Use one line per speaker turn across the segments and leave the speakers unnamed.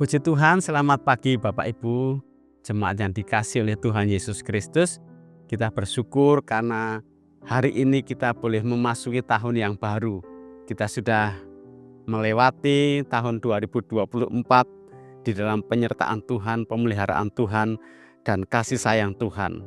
Puji Tuhan, selamat pagi Bapak Ibu, jemaat yang dikasihi oleh Tuhan Yesus Kristus. Kita bersyukur karena hari ini kita boleh memasuki tahun yang baru. Kita sudah melewati tahun 2024 di dalam penyertaan Tuhan, pemeliharaan Tuhan, dan kasih sayang Tuhan.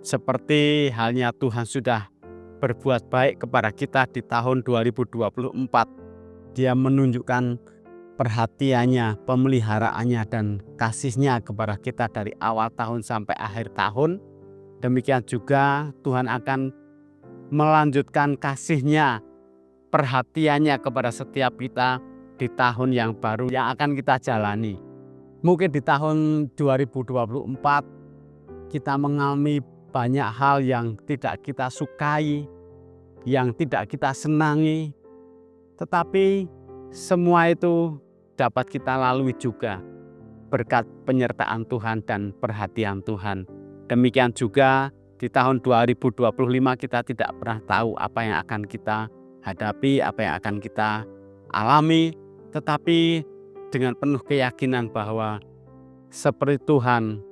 Seperti halnya Tuhan sudah berbuat baik kepada kita di tahun 2024. Dia menunjukkan perhatiannya, pemeliharaannya, dan kasihnya kepada kita dari awal tahun sampai akhir tahun. Demikian juga Tuhan akan melanjutkan kasihnya, perhatiannya kepada setiap kita di tahun yang baru yang akan kita jalani. Mungkin di tahun 2024 kita mengalami banyak hal yang tidak kita sukai, yang tidak kita senangi, tetapi semua itu dapat kita lalui juga berkat penyertaan Tuhan dan perhatian Tuhan. Demikian juga di tahun 2025 kita tidak pernah tahu apa yang akan kita hadapi, apa yang akan kita alami, tetapi dengan penuh keyakinan bahwa seperti Tuhan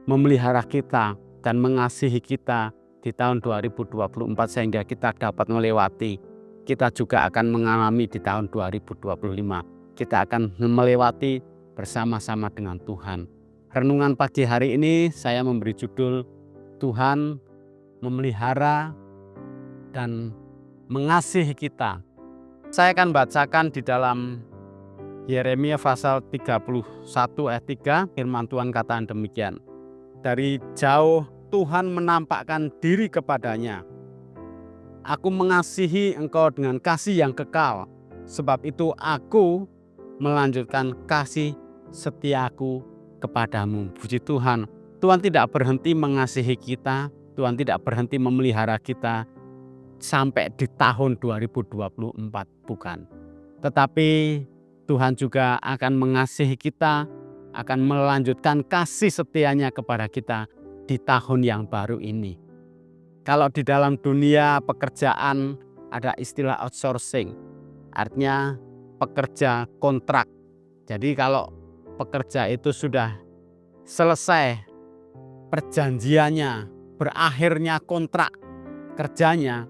memelihara kita dan mengasihi kita di tahun 2024 sehingga kita dapat melewati, kita juga akan mengalami di tahun 2025. Kita akan melewati bersama-sama dengan Tuhan. Renungan pagi hari ini saya memberi judul Tuhan memelihara dan mengasihi kita. Saya akan bacakan di dalam Yeremia pasal 31 ayat 3, firman Tuhan katakan demikian. Dari jauh Tuhan menampakkan diri kepadanya. Aku mengasihi engkau dengan kasih yang kekal, sebab itu aku melanjutkan kasih setiaku kepadamu. Puji Tuhan, Tuhan tidak berhenti mengasihi kita, Tuhan tidak berhenti memelihara kita sampai di tahun 2024, bukan. Tetapi Tuhan juga akan mengasihi kita, akan melanjutkan kasih setianya kepada kita di tahun yang baru ini. Kalau di dalam dunia pekerjaan ada istilah outsourcing, artinya pekerja kontrak. Jadi kalau pekerja itu sudah selesai perjanjiannya, berakhirnya kontrak kerjanya,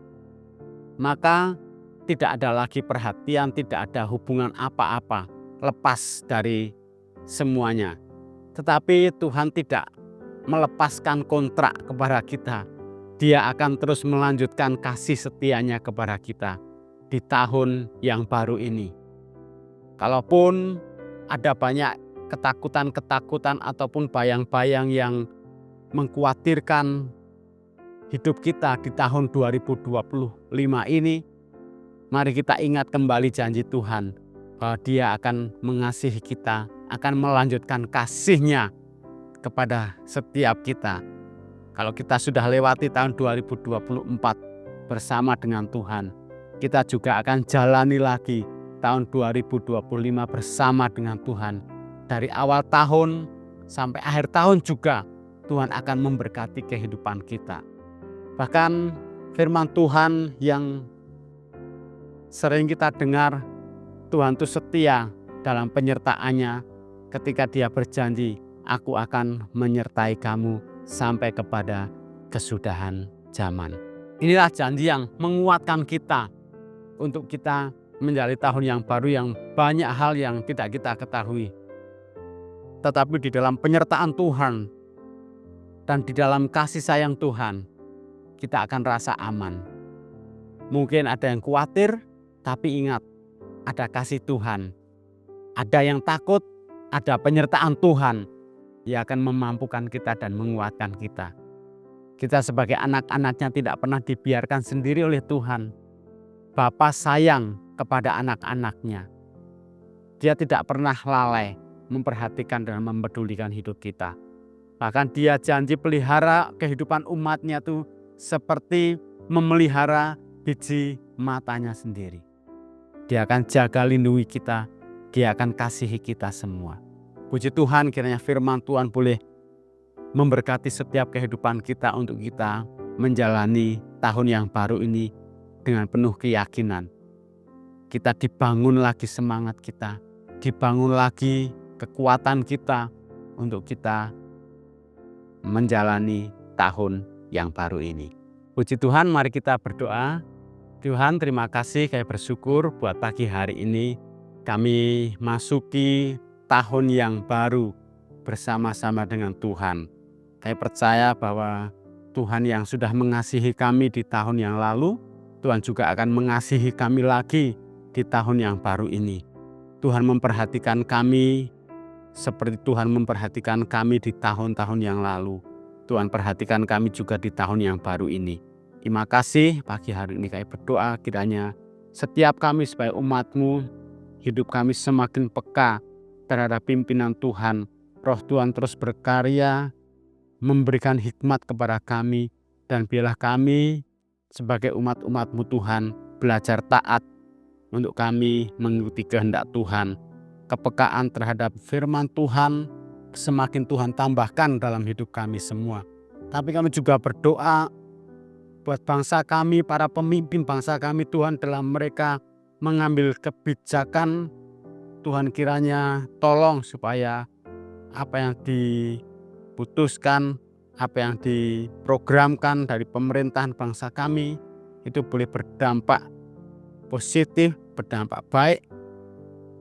maka tidak ada lagi perhatian, tidak ada hubungan apa-apa, lepas dari semuanya. Tetapi Tuhan tidak melepaskan kontrak kepada kita. Dia akan terus melanjutkan kasih setianya kepada kita di tahun yang baru ini. Kalaupun ada banyak ketakutan-ketakutan ataupun bayang-bayang yang mengkhawatirkan hidup kita di tahun 2025 ini, mari kita ingat kembali janji Tuhan bahwa Dia akan mengasihi kita, akan melanjutkan kasih-Nya kepada setiap kita. Kalau kita sudah lewati tahun 2024 bersama dengan Tuhan, kita juga akan jalani lagi tahun 2025 bersama dengan Tuhan. Dari awal tahun sampai akhir tahun juga Tuhan akan memberkati kehidupan kita. Bahkan firman Tuhan yang sering kita dengar, Tuhan itu setia dalam penyertaannya ketika Dia berjanji, aku akan menyertai kamu sampai kepada kesudahan zaman. Inilah janji yang menguatkan kita untuk kita menjalani tahun yang baru yang banyak hal yang tidak kita ketahui. Tetapi di dalam penyertaan Tuhan dan di dalam kasih sayang Tuhan, kita akan rasa aman. Mungkin ada yang khawatir, tapi ingat, ada kasih Tuhan. Ada yang takut, ada penyertaan Tuhan yang akan memampukan kita dan menguatkan kita. Kita sebagai anak-anaknya tidak pernah dibiarkan sendiri oleh Tuhan. Bapa sayang kepada anak-anaknya. Dia tidak pernah lalai memperhatikan dan mempedulikan hidup kita. Bahkan Dia janji pelihara kehidupan umatnya itu seperti memelihara biji matanya sendiri. Dia akan jaga lindungi kita, Dia akan kasihi kita semua. Puji Tuhan, kiranya firman Tuhan boleh memberkati setiap kehidupan kita untuk kita menjalani tahun yang baru ini dengan penuh keyakinan. Kita dibangun lagi semangat kita, dibangun lagi kekuatan kita untuk kita menjalani tahun yang baru ini. Puji Tuhan, mari kita berdoa. Tuhan, terima kasih, kami bersyukur buat pagi hari ini kami masuki tahun yang baru bersama-sama dengan Tuhan. Kami percaya bahwa Tuhan yang sudah mengasihi kami di tahun yang lalu, Tuhan juga akan mengasihi kami lagi di tahun yang baru ini. Tuhan memperhatikan kami seperti Tuhan memperhatikan kami di tahun-tahun yang lalu. Tuhan perhatikan kami juga di tahun yang baru ini. Terima kasih, pagi hari ini kami berdoa kiranya setiap kami sebagai umat-Mu, hidup kami semakin peka terhadap pimpinan Tuhan. Roh Tuhan terus berkarya, memberikan hikmat kepada kami, dan biarlah kami sebagai umat-umat-Mu Tuhan belajar taat untuk kami mengikuti kehendak Tuhan. Kepekaan terhadap firman Tuhan semakin Tuhan tambahkan dalam hidup kami semua. Tapi kami juga berdoa buat bangsa kami, para pemimpin bangsa kami, Tuhan, dalam mereka mengambil kebijakan, Tuhan kiranya tolong supaya apa yang diputuskan, apa yang diprogramkan dari pemerintahan bangsa kami itu boleh berdampak positif, berdampak baik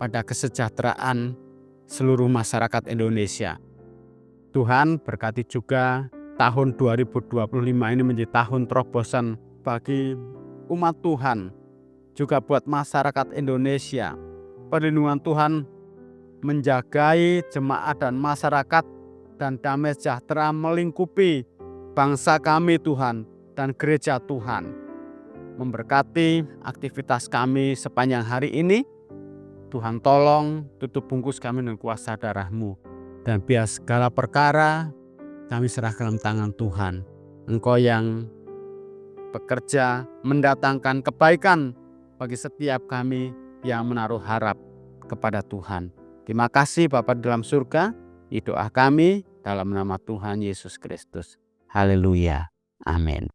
pada kesejahteraan seluruh masyarakat Indonesia. Tuhan berkati juga tahun 2025 ini menjadi tahun terobosan bagi umat Tuhan, juga buat masyarakat Indonesia. Perlindungan Tuhan menjagai jemaat dan masyarakat, dan damai sejahtera melingkupi bangsa kami Tuhan dan gereja Tuhan. Memberkati aktivitas kami sepanjang hari ini. Tuhan tolong tutup bungkus kami dengan kuasa darah-Mu, dan biar segala perkara kami serahkan dalam tangan Tuhan. Engkau yang bekerja mendatangkan kebaikan bagi setiap kami yang menaruh harap kepada Tuhan. Terima kasih Bapa dalam surga, doa kami dalam nama Tuhan Yesus Kristus. Haleluya. Amin.